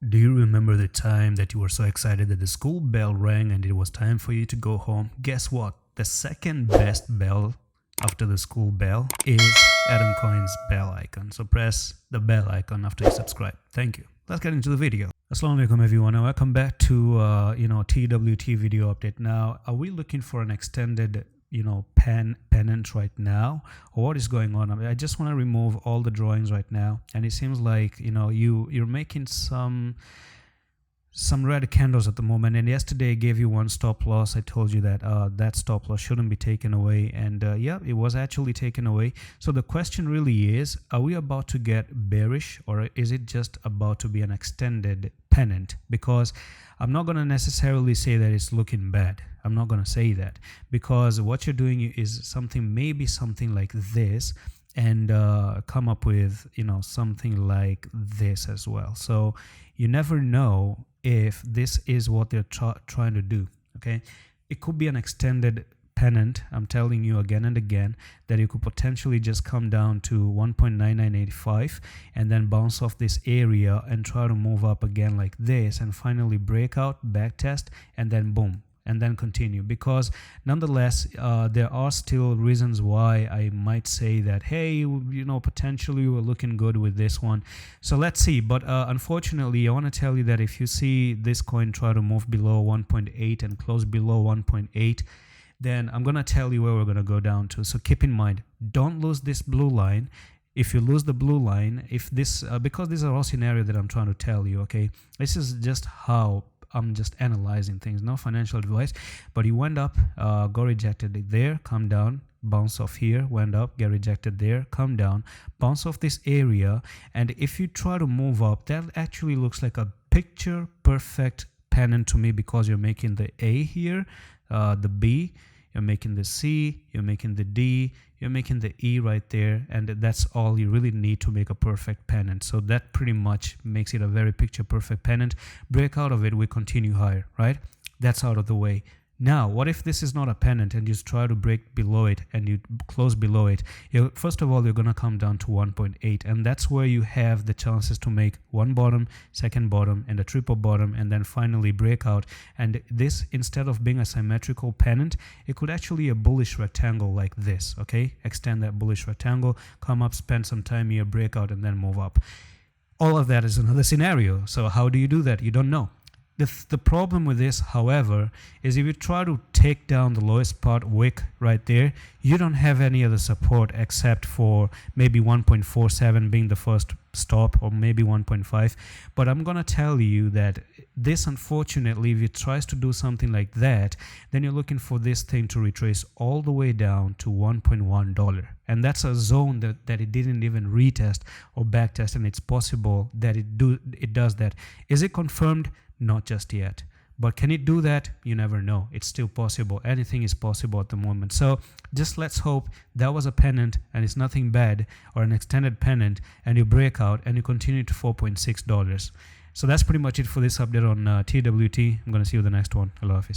Do you remember the time that you were so excited that the school bell rang and it was time for you to go home? Guess what? The second best bell after the school bell is Coin's bell icon. So press the bell icon after you subscribe. Thank you. Let's get into the video. Assalamu alaikum everyone and welcome back to TWT video update. Now, are we looking for an extended pennant right now, or what is going on? I just want to remove all the drawings right now, and it seems like you're making some red candles at the moment. And yesterday I gave you one stop loss. I told you that that stop loss shouldn't be taken away, and yeah, it was actually taken away. So the question really is, are we about to get bearish, or is it just about to be an extended pennant? Because I'm not going to necessarily say that it's looking bad. I'm not going to say that, because what you're doing is maybe something like this, and come up with something like this as well. So you never know if this is what they're trying to do. Okay, it could be an extended pennant. I'm telling you again and again that it could potentially just come down to 1.9985 and then bounce off this area and try to move up again like this, and finally break out, back test, and then boom, and then continue. Because nonetheless, there are still reasons why I might say that, hey, potentially we're looking good with this one. So let's see. But unfortunately, I want to tell you that if you see this coin try to move below 1.8 and close below 1.8, then I'm going to tell you where we're going to go down to. So keep in mind, don't lose this blue line. If you lose the blue line, if this, because these are all scenarios that I'm trying to tell you, okay? This is just how I'm just analyzing things, no financial advice. But he went up, got rejected there, come down, bounce off here, went up, get rejected there, come down, bounce off this area. And if you try to move up, that actually looks like a picture perfect pennant to me, because you're making the A here, the B, you're making the C, you're making the D, you're making the E right there, and that's all you really need to make a perfect pennant. So that pretty much makes it a very picture perfect pennant. Break out of it, we continue higher, right? That's out of the way. Now, what if this is not a pennant and you try to break below it and you close below it? First of all, you're going to come down to 1.8, and that's where you have the chances to make one bottom, second bottom, and a triple bottom, and then finally break out. And this, instead of being a symmetrical pennant, it could actually be a bullish rectangle like this, okay? Extend that bullish rectangle, come up, spend some time here, break out, and then move up. All of that is another scenario. So how do you do that? You don't know. The problem with this, however, is if you try to take down the lowest part wick right there, you don't have any other support except for maybe 1.47 being the first stop, or maybe 1.5. But I'm going to tell you that this, unfortunately, if it tries to do something like that, then you're looking for this thing to retrace all the way down to $1.1. And that's a zone that it didn't even retest or backtest, and it's possible that it does that. Is it confirmed? Not just yet. But can it do that? You never know. It's still possible. Anything is possible at the moment. So just let's hope that was a pennant and it's nothing bad, or an extended pennant, and you break out and you continue to $4.6. So that's pretty much it for this update on TWT. I'm going to see you in the next one. Allah Hafiz.